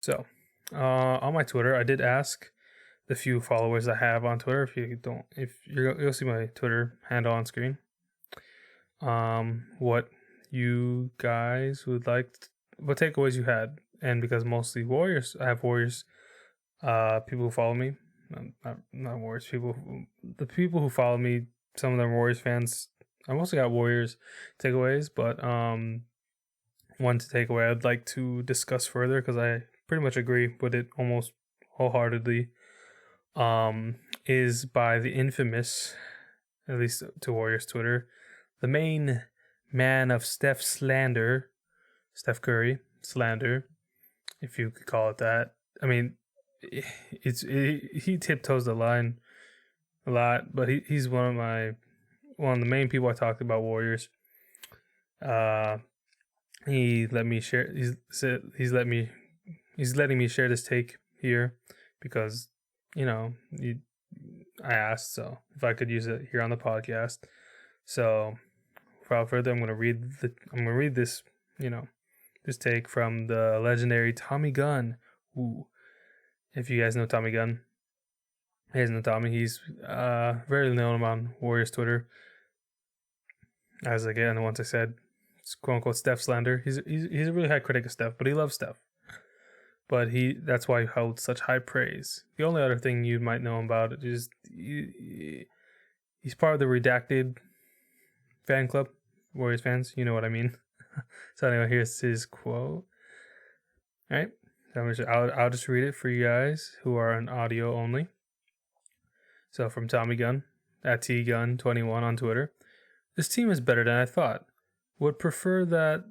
So, on my Twitter, I did ask the few followers I have on Twitter. You'll see my Twitter handle on screen. What you guys would like, what takeaways you had, and because mostly Warriors, I have Warriors. People who follow me, not Warriors. The people who follow me, some of them are Warriors fans. I mostly got Warriors takeaways, but one takeaway I'd like to discuss further because I pretty much agree with it almost wholeheartedly. Is by the infamous, at least to Warriors Twitter, the main man of Steph slander, Steph Curry slander, if you could call it that. I mean, he tiptoes the line a lot, but he's one of the main people I talked about Warriors. He let me share. He's letting me share this take here because I asked so if I could use it here on the podcast. So without further, I'm gonna read this this take from the legendary Tommy Gunn. Ooh, if you guys know Tommy Gunn, he doesn't know Tommy. He's very known on Warriors Twitter. As again, once I said, it's quote unquote Steph slander. He's a really high critic of Steph, but he loves Steph. But that's why he holds such high praise. The only other thing you might know about it is he's part of the redacted fan club, Warriors fans. You know what I mean. So anyway, here's his quote. All right, I'll just read it for you guys who are on audio only. So from Tommy Gunn at tgun21 on Twitter. This team is better than I thought. Would prefer that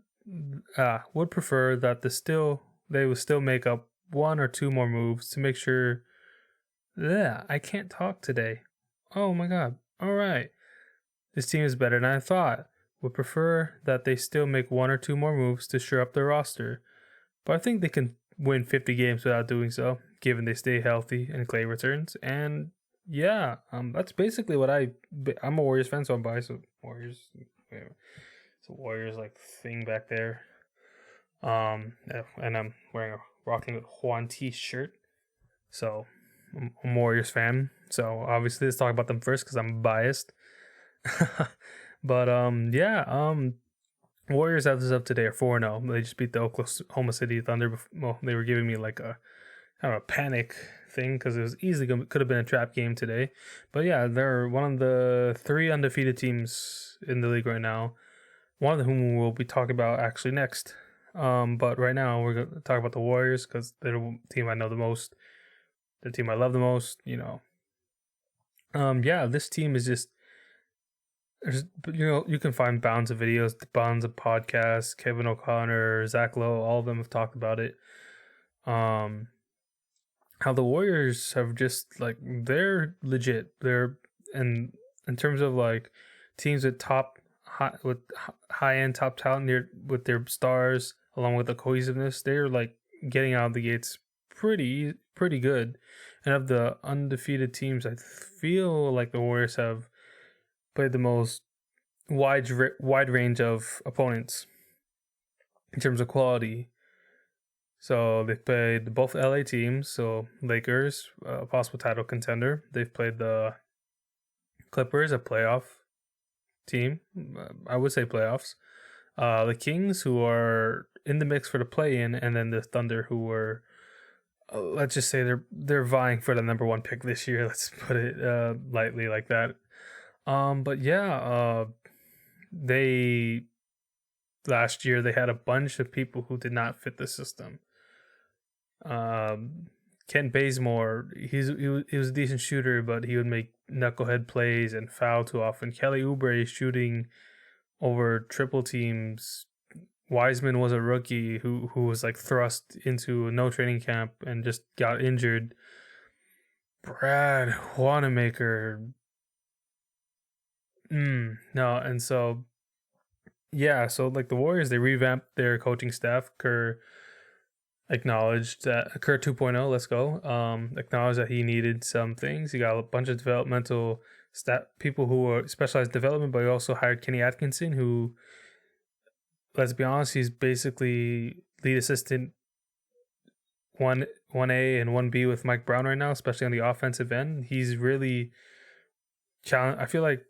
they will still make up one or two more moves to make sure. Yeah, I can't talk today. Oh my god. All right. This team is better than I thought. Would prefer that they still make one or two more moves to shore up their roster. But I think they can win 50 games without doing so, given they stay healthy and Clay returns. And yeah, that's basically what I'm a Warriors fan, so I'm biased with Warriors. It's a Warriors thing back there. And I'm rocking a Juan T shirt. So I'm a Warriors fan. So obviously let's talk about them first because I'm biased. But Warriors as of today are 4-0. They just beat the Oklahoma City Thunder. Well, they were giving me like a kind of a panic thing because it was could have been a trap game today. But yeah, they're one of the 3 undefeated teams in the league right now. One of whom we'll be talking about actually next. But right now we're going to talk about the Warriors because they're the team I know the most, the team I love the most. This team is just. You can find bounds of videos, bounds of podcasts. Kevin O'Connor, Zach Lowe, all of them have talked about it. How the Warriors have just they're legit. They're in terms of teams with high end top talent with their stars along with the cohesiveness. They're getting out of the gates pretty good. And of the undefeated teams, I feel like the Warriors have played the most wide range of opponents in terms of quality. So they've played both LA teams, so Lakers, a possible title contender. They've played the Clippers, a playoff team. I would say playoffs. The Kings, who are in the mix for the play-in, and then the Thunder, who were, let's just say they're vying for the number 1 pick this year. Let's put it lightly like that. Last year they had a bunch of people who did not fit the system. Kent Bazemore, he was a decent shooter, but he would make knucklehead plays and foul too often. Kelly Oubre shooting over triple teams. Wiseman was a rookie who was thrust into no training camp and just got injured. Brad Wanamaker. No, and so the Warriors, they revamped their coaching staff. Kerr acknowledged that Kerr 2.0, let's go. Acknowledged that he needed some things. He got a bunch of developmental people who are specialized development, but he also hired Kenny Atkinson, who, let's be honest, he's basically lead assistant one A and 1B with Mike Brown right now, especially on the offensive end. He's really challenge. I feel like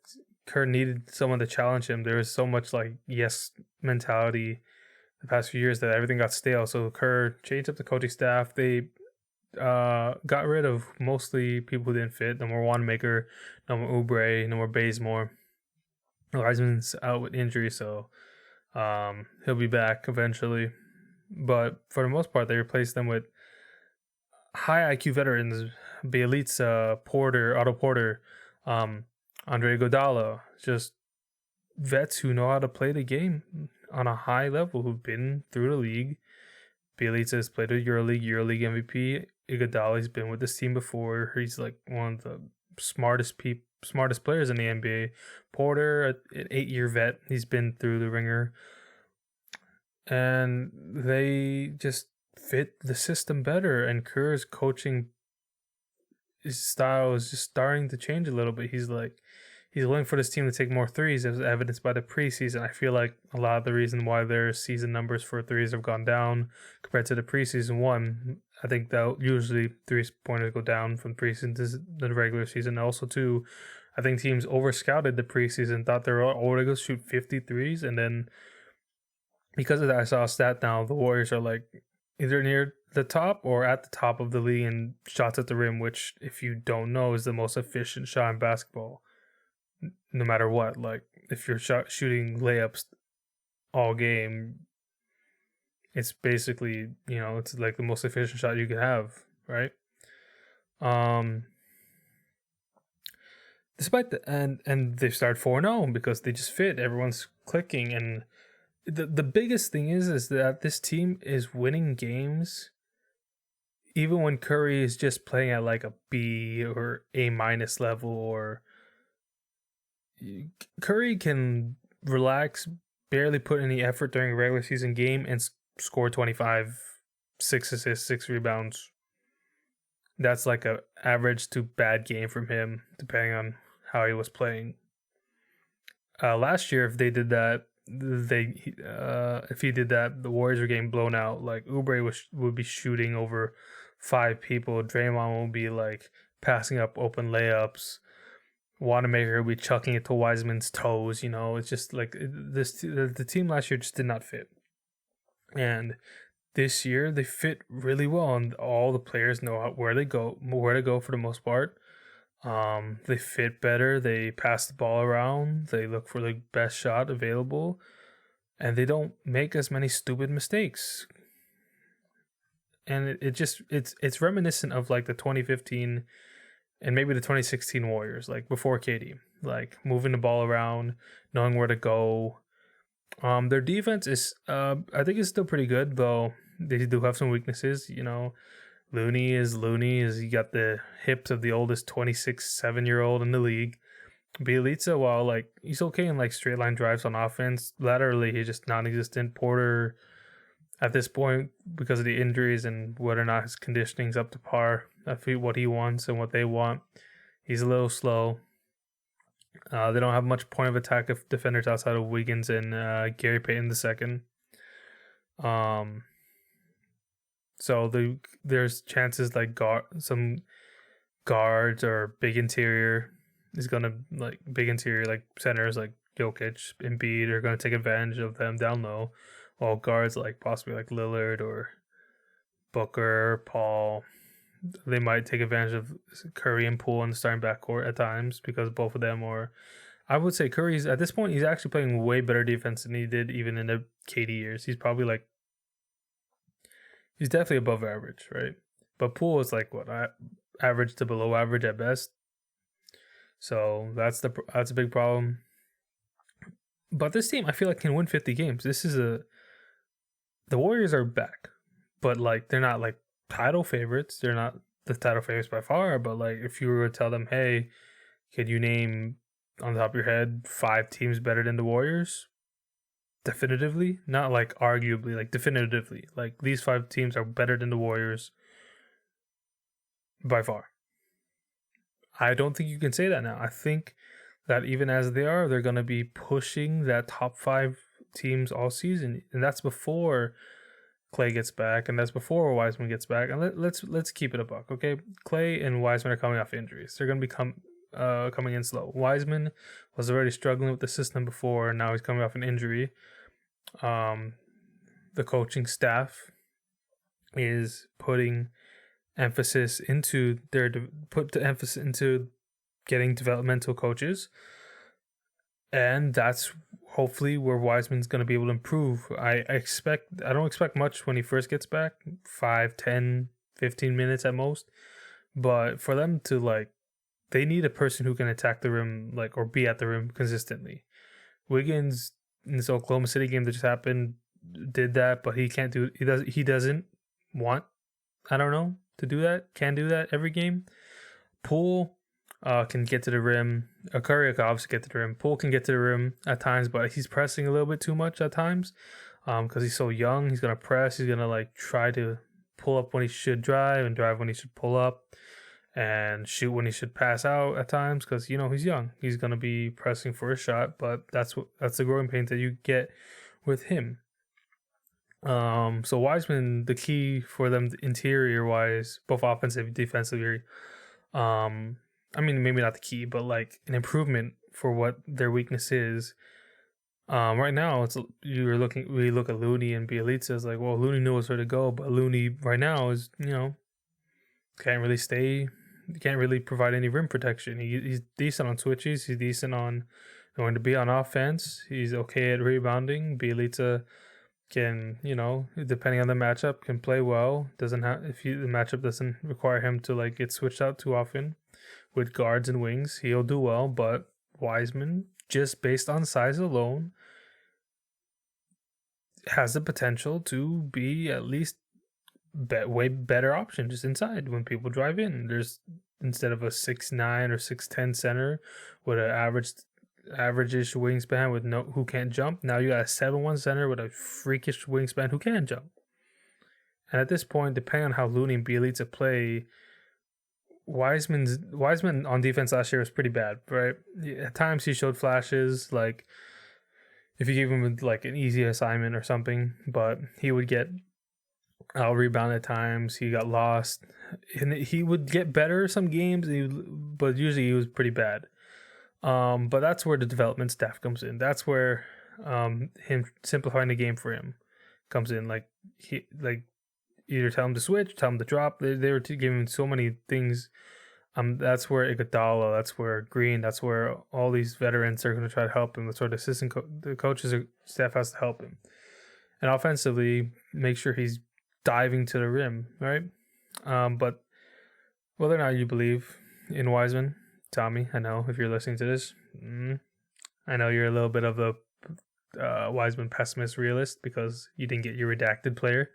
Kerr needed someone to challenge him. There was so much like yes mentality the past few years that everything got stale. So Kerr changed up the coaching staff. They got rid of mostly people who didn't fit. No more Wanamaker, no more Oubre, no more Bazemore. Wiseman's out with injury, so he'll be back eventually. But for the most part, they replaced them with high IQ veterans: Bielitsa, Porter, Otto Porter, Andre Iguodala, just vets who know how to play the game on a high level, who've been through the league. Bielitsa has played a EuroLeague MVP. Iguodala's been with this team before. He's like one of the smartest players in the NBA. Porter, an 8-year vet, he's been through the ringer, and they just fit the system better. And Kerr's coaching style is just starting to change a little bit. He's willing for this team to take more threes, as evidenced by the preseason. I feel like a lot of the reason why their season numbers for threes have gone down compared to the preseason one, I think that usually 3-pointers go down from preseason to the regular season. Also, too, I think teams over-scouted the preseason, thought they were all going to shoot 53s, and then because of that, I saw a stat now, the Warriors are like either near the top or at the top of the league in shots at the rim, which, if you don't know, is the most efficient shot in basketball. No matter what, like if you're shooting layups all game, it's basically, it's like the most efficient shot you could have, right? Despite and they start 4-0 because they just fit. Everyone's clicking, and the biggest thing is that this team is winning games even when Curry is just playing at like a B or A- level, or Curry can relax, barely put any effort during a regular season game, and score 25, 6 assists, 6 rebounds. That's like a average to bad game from him, depending on how he was playing. Last year, if they did that, if he did that, the Warriors were getting blown out. Like Oubre would be shooting over 5 people. Draymond would be like passing up open layups. Wanamaker would be chucking it to Wiseman's toes. It's just like the team last year just did not fit. And this year they fit really well, and all the players know where to go for the most part. They fit better. They pass the ball around. They look for the best shot available, and they don't make as many stupid mistakes. And it's reminiscent of like the 2015 and maybe the 2016 Warriors, like before KD, like moving the ball around, knowing where to go. Their defense is, I think, is still pretty good, though they do have some weaknesses. Looney is he got the hips of the oldest 7-year-old in the league. Bielitsa, while like he's okay in like straight line drives on offense, laterally he's just non-existent. Porter, at this point, because of the injuries and whether or not his conditioning's up to par, I feel what he wants and what they want, he's a little slow. They don't have much point of attack of defenders outside of Wiggins and Gary Payton II. So there's chances like some guards or big interior like centers like Jokic, Embiid are gonna take advantage of them down low, while guards like possibly like Lillard or Booker, Paul, they might take advantage of Curry and Poole in the starting backcourt at times, because both of them are. I would say Curry's at this point, he's actually playing way better defense than he did even in the KD years. He's probably like, he's definitely above average, right? But Poole is like what, average to below average at best. So that's a big problem. But this team, I feel like, can win 50 games. The Warriors are back, but like they're not like title favorites. They're not the title favorites by far. But like, if you were to tell them, hey, could you name on the top of your head 5 teams better than the Warriors? Definitively, not like arguably, like definitively, like these 5 teams are better than the Warriors by far. I don't think you can say that now. I think that even as they're going to be pushing that top 5 teams all season, and that's before Clay gets back, and that's before Wiseman gets back. And let's keep it a buck, okay? Clay and Wiseman are coming off injuries. They're going to be coming in slow. Wiseman was already struggling with the system before, and now he's coming off an injury. The coaching staff is putting emphasis into getting developmental coaches, and that's hopefully where Wiseman's going to be able to improve. I don't expect much when he first gets back, 5, 10, 15 minutes at most, but for them to they need a person who can attack the rim or be at the rim consistently. Wiggins in this Oklahoma City game that just happened did that, but he can't do it. He doesn't want, I don't know, to do that. Can't do that every game. Poole can get to the rim. Curry can obviously get to the rim. Poole can get to the rim at times, but he's pressing a little bit too much at times because he's so young. He's going to press. He's going to try to pull up when he should drive and drive when he should pull up and shoot when he should pass out at times because, he's young. He's going to be pressing for a shot, but that's the growing pains that you get with him. So Wiseman, the key for them interior wise, both offensive and defensively, maybe not the key, but an improvement for what their weakness is. Right now we look at Looney and Bielitsa as Looney knows where to go, but Looney right now is, can't really provide any rim protection. He's decent on switches. He's decent on going to be on offense. He's okay at rebounding. Bielitsa can, depending on the matchup, can play well. The matchup doesn't require him to get switched out too often with guards and wings, he'll do well. But Wiseman, just based on size alone, has the potential to be at least way better option just inside when people drive in. There's, instead of a 6'9" or 6'10" center with an average-ish wingspan with who can't jump, now you got a 7'1" center with a freakish wingspan who can jump. And at this point, depending on how Looney and Bielitsa play, Wiseman on defense last year was pretty bad, right? At times he showed flashes, if you gave him an easy assignment or something, but he would get out rebound at times. He got lost, and he would get better some games, but usually he was pretty bad. But that's where the development staff comes in. That's where him simplifying the game for him comes in. Either tell him to switch, tell him to drop. They were giving him so many things. That's where Iguodala, that's where Green, that's where all these veterans are going to try to help him. That's where the coaches staff has to help him. And offensively, make sure he's diving to the rim, right? But whether or not you believe in Wiseman, Tommy, I know if you're listening to this, I know you're a little bit of the Wiseman pessimist realist because you didn't get your redacted player.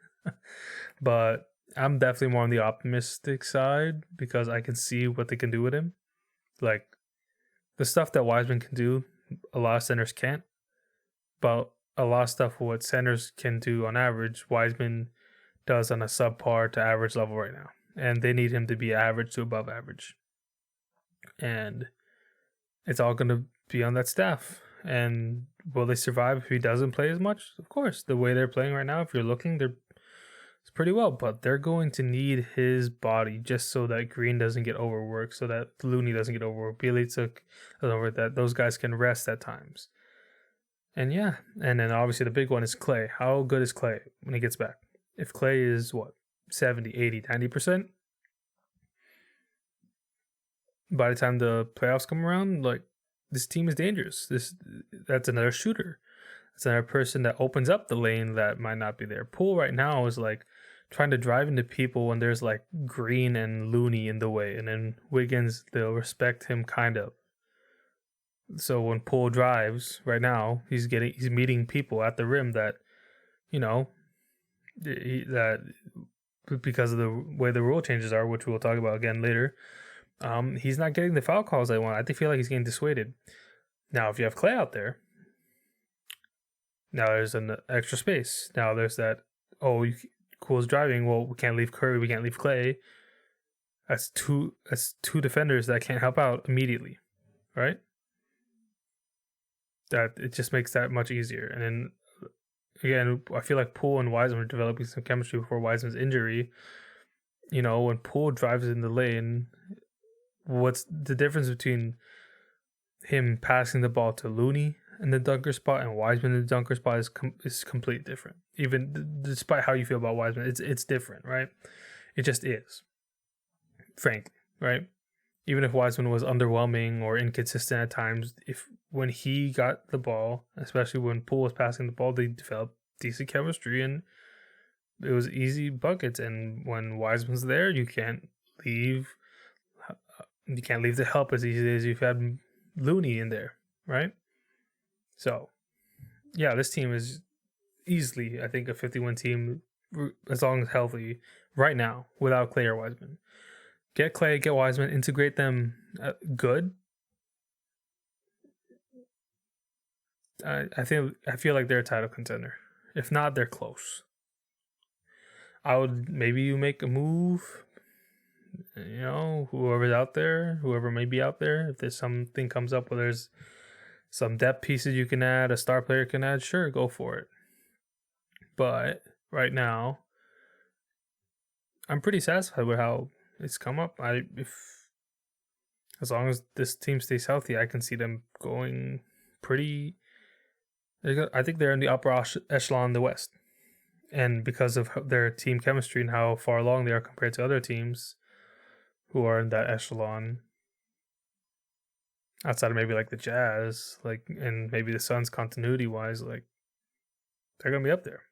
But I'm definitely more on the optimistic side because I can see what they can do with him. The stuff that Wiseman can do, a lot of centers can't. But a lot of stuff what centers can do on average, Wiseman does on a subpar to average level right now. And they need him to be average to above average. And it's all going to be on that staff. And will they survive if he doesn't play as much? Of course. The way they're playing right now, if you're looking, it's pretty well. But they're going to need his body just so that Green doesn't get overworked, so that Looney doesn't get overworked, Bielitsa doesn't overwork, that those guys can rest at times. And yeah, and then obviously the big one is Clay. How good is Clay when he gets back? If Clay is 70, 80, 90%, by the time the playoffs come around, this team is dangerous. That's another shooter. That's another person that opens up the lane that might not be there. Poole right now is trying to drive into people when there's Green and Looney in the way, and then Wiggins, they'll respect him kind of. So when Poole drives right now, he's meeting people at the rim that, that because of the way the rule changes are, which we'll talk about again later, he's not getting the foul calls I want. I feel like he's getting dissuaded. Now, if you have Clay out there, now there's an extra space. Now there's that, Cool's driving. Well, we can't leave Curry. We can't leave Clay. That's two defenders that can't help out immediately, right? That it just makes that much easier. And then again, I feel like Poole and Wiseman were developing some chemistry before Wiseman's injury. You know, when Poole drives in the lane, what's the difference between him passing the ball to Looney in the dunker spot and Wiseman in the dunker spot is completely different. Even despite how you feel about Wiseman, it's different, right? It just is, frankly, right? Even if Wiseman was underwhelming or inconsistent at times, if when he got the ball, especially when Poole was passing the ball, they developed decent chemistry and it was easy buckets. And when Wiseman's there, you can't leave the help as easy as you've had Looney in there, right? So, yeah, this team is easily, I think, a 50-win team as long as healthy right now without Clay or Wiseman. Get Clay, get Wiseman, integrate them good. I feel like they're a title contender. If not, they're close. I would maybe you make a move. You know, whoever's out there, whoever may be out there, if there's something comes up where there's some depth pieces you can add, a star player can add, sure, go for it. But right now, I'm pretty satisfied with how it's come up. As long as this team stays healthy, I can see them going pretty. I think they're in the upper echelon in the West, and because of their team chemistry and how far along they are compared to other teams who are in that echelon, outside of maybe like the Jazz, like, and maybe the Suns continuity wise, like, they're gonna be up there.